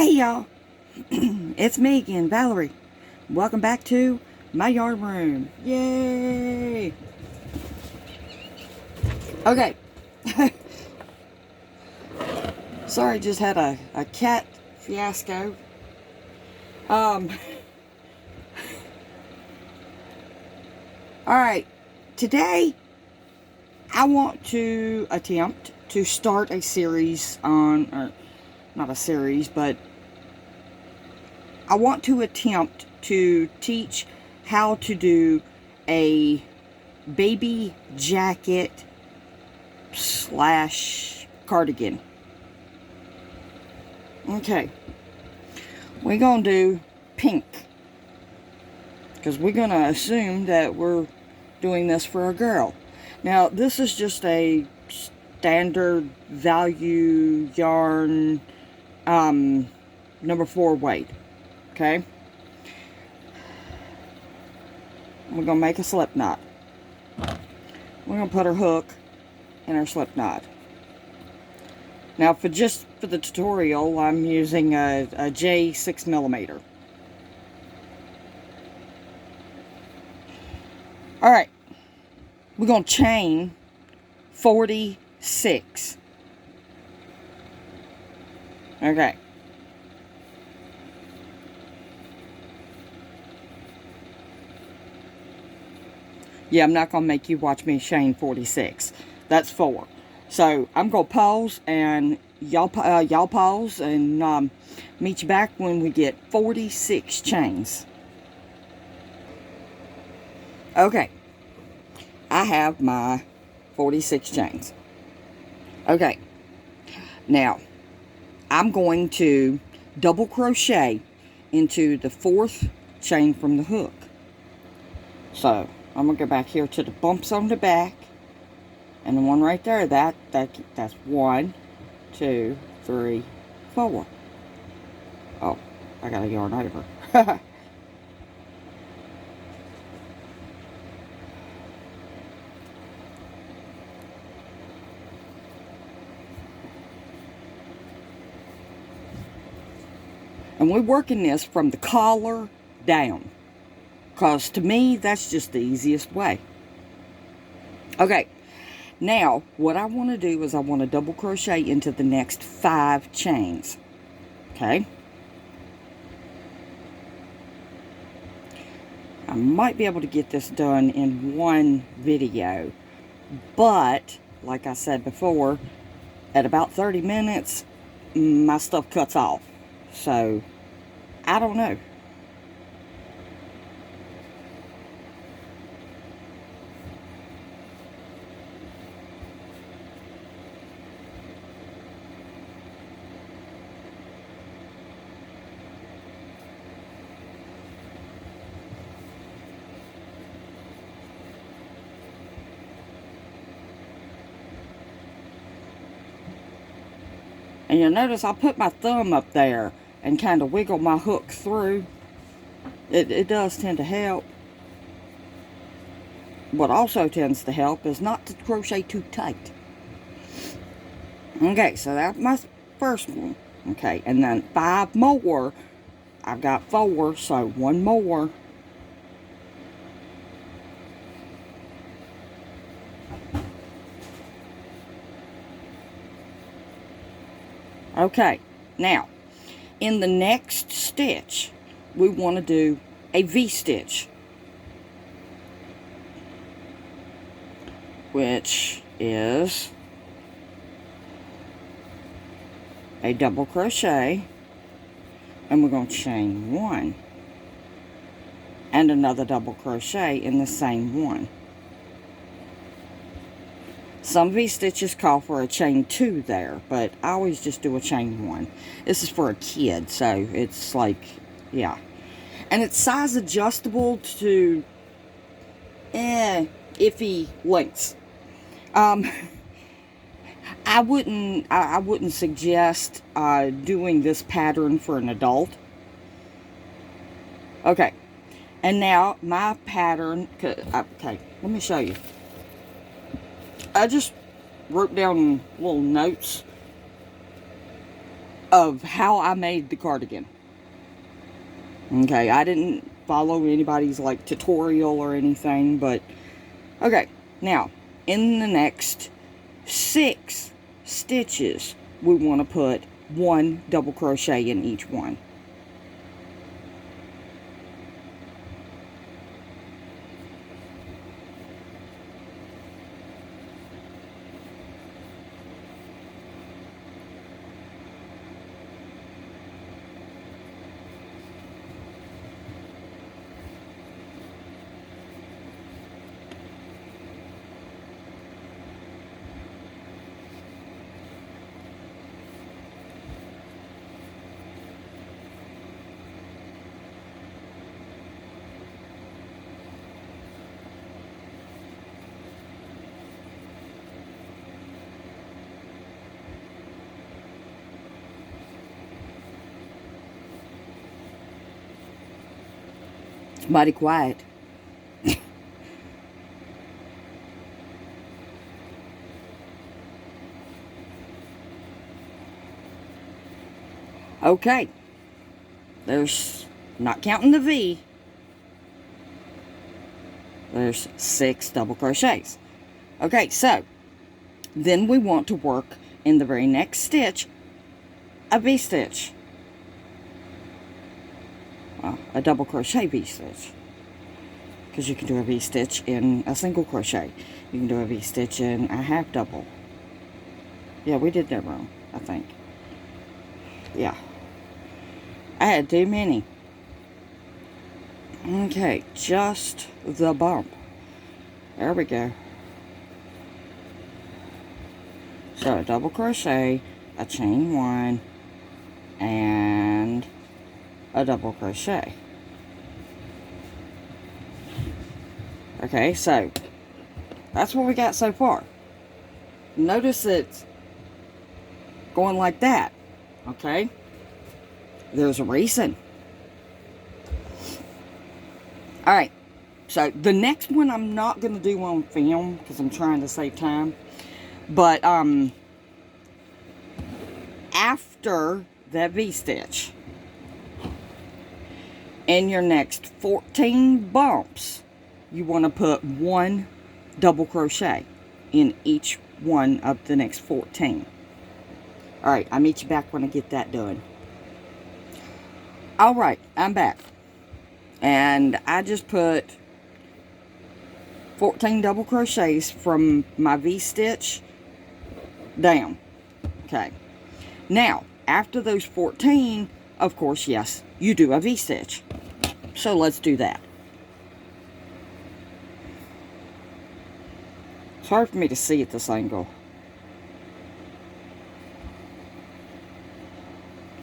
Hey y'all, it's me again, Valerie. Welcome back to my yarn room. Yay! Okay. Sorry, just had a cat fiasco. Alright, today I want to attempt to start a series on, or not a series, but I want to attempt to teach how to do a baby jacket slash cardigan. Okay, we're gonna do pink because we're gonna assume that we're doing this for a girl. Now this is just a standard value yarn number 4 weight. Okay, we're gonna make a slip knot. We're gonna put our hook in our slip knot. Now for the tutorial, I'm using a J 6mm. Alright, we're gonna chain 46. Okay. Yeah, I'm not gonna make you watch me chain 46. That's 4. So I'm gonna pause, and y'all pause, and meet you back when we get 46 chains. Okay, I have my 46 chains. Okay, now I'm going to double crochet into the 4th chain from the hook. So I'm gonna go back here to the bumps on the back, and the one right there, that's 1, 2, 3, 4. Oh, I gotta yarn over. And we're working this from the collar down, because to me that's just the easiest way. Okay, now what I want to do is I want to double crochet into the next 5 chains. Okay, I might be able to get this done in one video, but like I said before, at about 30 minutes my stuff cuts off, so I don't know. And you'll notice I put my thumb up there and kind of wiggle my hook through. It does tend to help. What also tends to help is not to crochet too tight. Okay, so that's my first one. Okay, and then 5 more. I've got 4, so 1 more. Okay, now in the next stitch we want to do a V-stitch, which is a double crochet, and we're going to chain 1 and another double crochet in the same one. Some V-stitches call for a chain 2 there, but I always just do a chain 1. This is for a kid, so it's like, yeah. And it's size adjustable to iffy lengths. I wouldn't suggest doing this pattern for an adult. Okay, and now my pattern. Okay, let me show you. I just wrote down little notes of how I made the cardigan. Okay, I didn't follow anybody's like tutorial or anything, but okay. Now, in the next 6 stitches, we want to put 1 double crochet in each one. It's mighty quiet. Okay, there's, not counting the V, there's 6 double crochets. Okay, so then we want to work in the very next stitch a V-stitch. Well, a double crochet V-stitch, because you can do a V-stitch in a single crochet. You can do a V-stitch in a half double. Yeah, we did that wrong, I think. Yeah, I had too many. Okay, just the bump. There we go. So a double crochet, a chain 1, and a double crochet. Okay, so that's what we got so far. Notice it's going like that. Okay, there's a reason. Alright, so the next one I'm not going to do on film because I'm trying to save time. But after that V-stitch, in your next 14 bumps, you want to put 1 double crochet in each one of the next 14. Alright, I'll meet you back when I get that done. Alright, I'm back. And I just put 14 double crochets from my V-stitch down. Okay. Now, after those 14, of course, yes, you do a V-stitch. So let's do that. It's hard for me to see at this angle.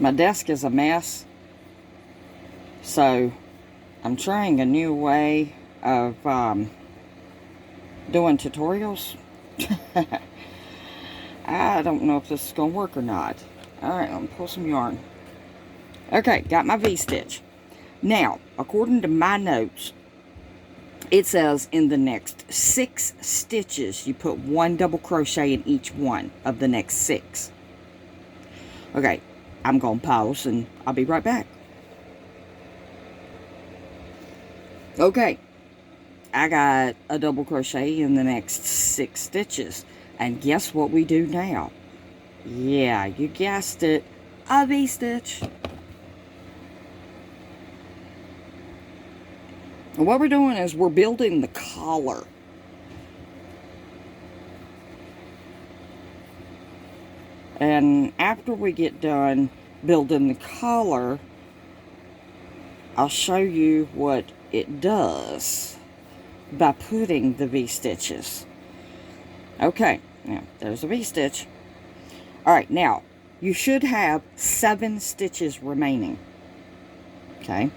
My desk is a mess, so I'm trying a new way of doing tutorials. I don't know if this is going to work or not. Alright, let me pull some yarn. Okay, got my V-stitch. Now, according to my notes, it says in the next 6 stitches, you put 1 double crochet in each one of the next 6. Okay, I'm going to pause and I'll be right back. Okay, I got a double crochet in the next 6 stitches. And guess what we do now? Yeah, you guessed it, a V-stitch. And what we're doing is we're building the collar. And after we get done building the collar, I'll show you what it does by putting the V-stitches. Okay, now there's a V-stitch. Alright, now you should have 7 stitches remaining. Okay,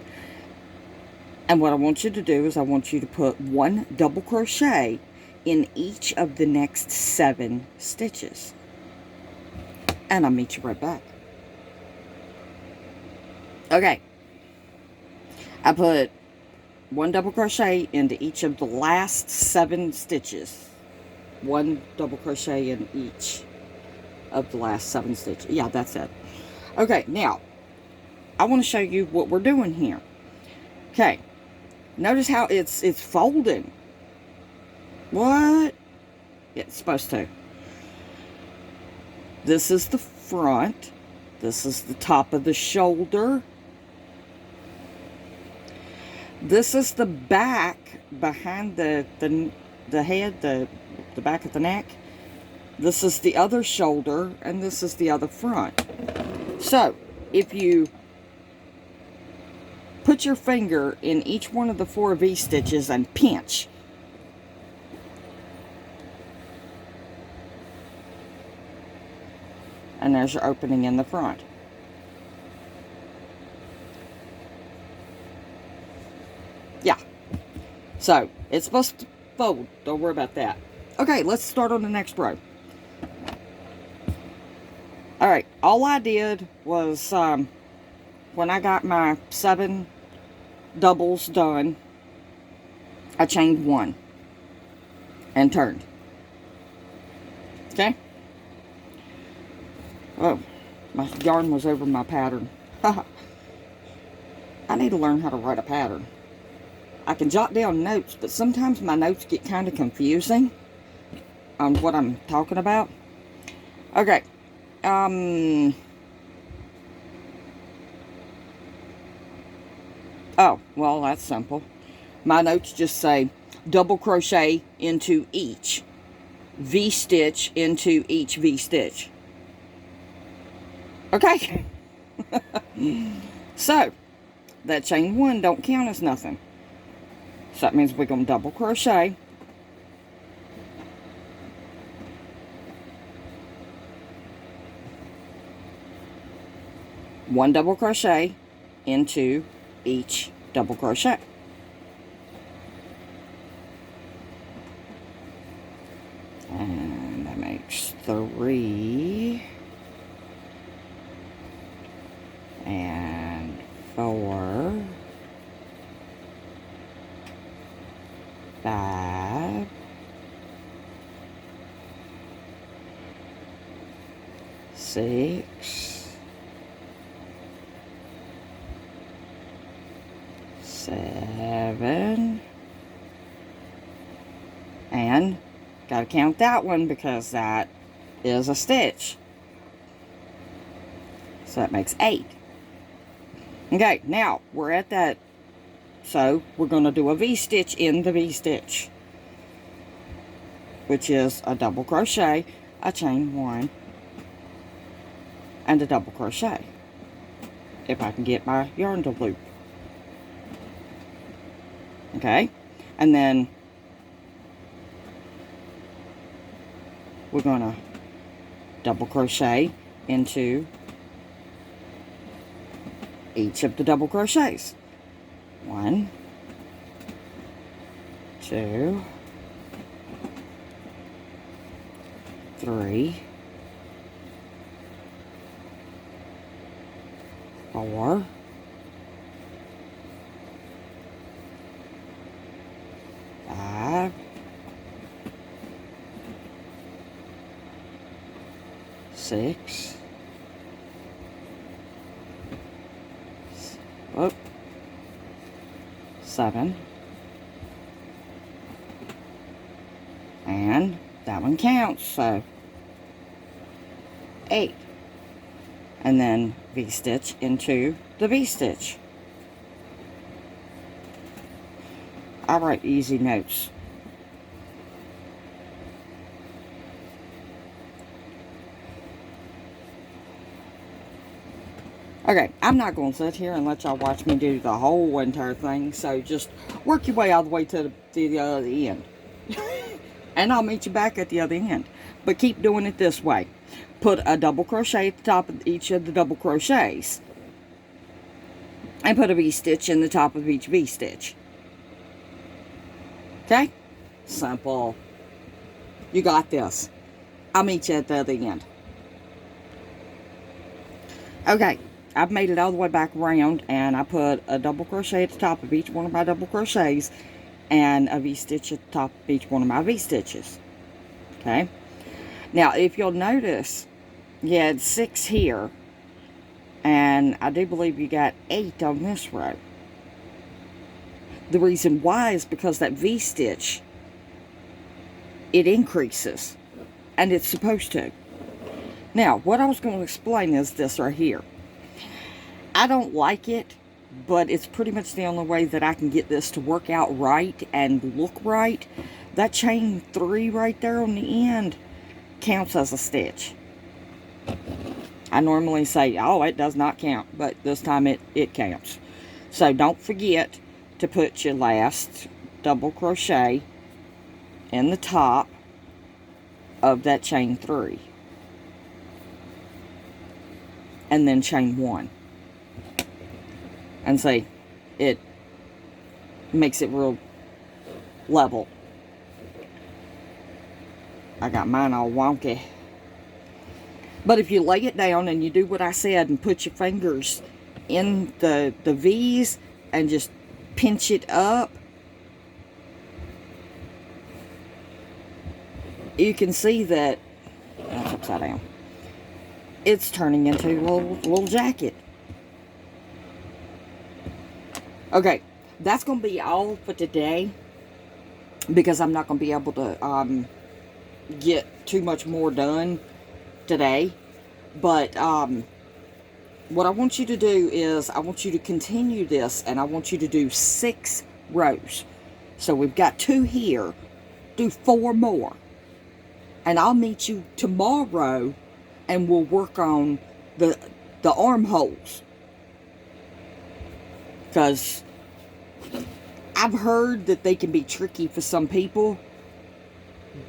and what I want you to do is I want you to put 1 double crochet in each of the next 7 stitches. And I'll meet you right back. Okay, I put 1 double crochet into each of the last 7 stitches. 1 double crochet in each of the last 7 stitches. Yeah, that's it. Okay, now, I want to show you what we're doing here. Okay, notice how it's folding. What? It's supposed to. This is the front. This is the top of the shoulder. This is the back behind the head, the back of the neck. This is the other shoulder, and this is the other front. So, if you put your finger in each one of the 4 V-stitches and pinch, and there's your opening in the front. Yeah. So, it's supposed to fold. Don't worry about that. Okay, let's start on the next row. Alright, all I did was, when I got my 7 doubles done, I chained 1 and turned. Okay? Oh, my yarn was over my pattern. I need to learn how to write a pattern. I can jot down notes, but sometimes my notes get kind of confusing on what I'm talking about. Okay. Oh, well, that's simple. My notes just say double crochet into each V-stitch into each V-stitch. Okay. So, that chain 1 don't count as nothing. So that means we're going to double crochet. One double crochet into each double crochet. And that makes 3 and 4, 5, 6, 7, and gotta count that one because that is a stitch. So that makes 8. Okay, now we're at that. So we're going to do a V-stitch in the V-stitch, which is a double crochet, a chain 1, and a double crochet. If I can get my yarn to loop. Okay, and then we're going to double crochet into each of the double crochets. 1, 2, 3, 4, 5, 6, 7, and that one counts, so 8, and then V-stitch into the V-stitch. I write easy notes. Okay, I'm not going to sit here and let y'all watch me do the whole entire thing, so just work your way all the way to the other end. And I'll meet you back at the other end. But keep doing it this way. Put a double crochet at the top of each of the double crochets. And put a V-stitch in the top of each V-stitch. Okay? Simple. You got this. I'll meet you at the other end. Okay. I've made it all the way back around, and I put a double crochet at the top of each one of my double crochets and a V-stitch at the top of each one of my V-stitches. Okay? Now, if you'll notice, you had 6 here, And I do believe you got 8 on this row. The reason why is because that V-stitch, it increases. And it's supposed to. Now, what I was going to explain is this right here. I don't like it, but it's pretty much the only way that I can get this to work out right and look right. That chain 3 right there on the end counts as a stitch. I normally say, oh, it does not count, but this time it counts. So don't forget to put your last double crochet in the top of that chain 3. And then chain 1. And see, it makes it real level. I got mine all wonky. But if you lay it down and you do what I said and put your fingers in the V's and just pinch it up, you can see that that's upside down. It's turning into a little jacket. Okay, that's going to be all for today, because I'm not going to be able to get too much more done today. But what I want you to do is I want you to continue this, and I want you to do 6 rows. So we've got 2 here. Do 4 more. And I'll meet you tomorrow, and we'll work on the armholes. Because I've heard that they can be tricky for some people,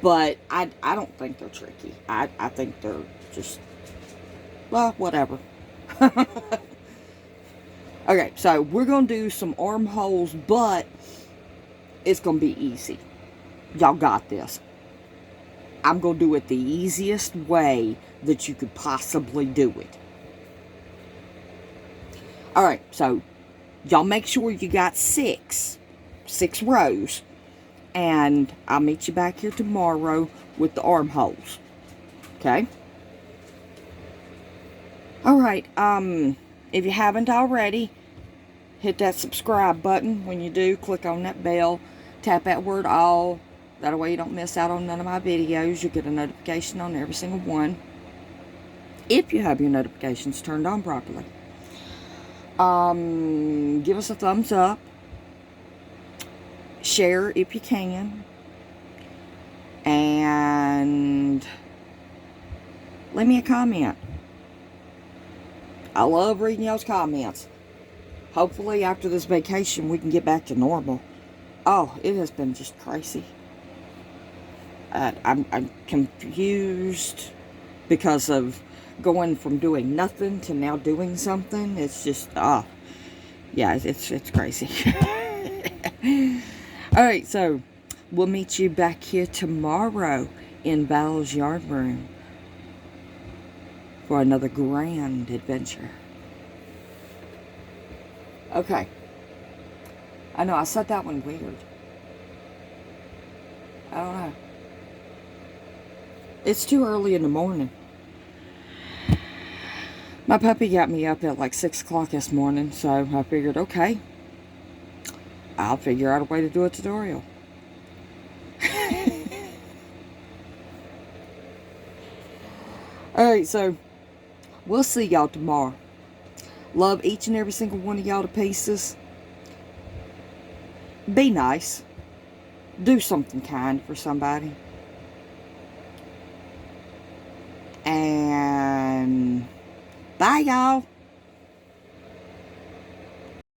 but I don't think they're tricky. I think they're just, well, whatever. Okay, so we're going to do some armholes, but it's going to be easy. Y'all got this. I'm going to do it the easiest way that you could possibly do it. Alright, so y'all make sure you got 6 rows. And I'll meet you back here tomorrow with the armholes. Okay? Alright, if you haven't already, hit that subscribe button. When you do, click on that bell. Tap that word all. That way you don't miss out on none of my videos. You get a notification on every single one, if you have your notifications turned on properly. Give us a thumbs up. Share if you can. And leave me a comment. I love reading y'all's comments. Hopefully after this vacation we can get back to normal. Oh, it has been just crazy. I'm confused because of going from doing nothing to now doing something. It's just, yeah, it's crazy. Alright, so we'll meet you back here tomorrow in Val's Yarn Room for another grand adventure. Okay. I know, I said that one weird. I don't know. It's too early in the morning. My puppy got me up at like 6 o'clock this morning, so I figured, okay, I'll figure out a way to do a tutorial. Alright, so we'll see y'all tomorrow. Love each and every single one of y'all to pieces. Be nice. Do something kind for somebody. And bye, y'all.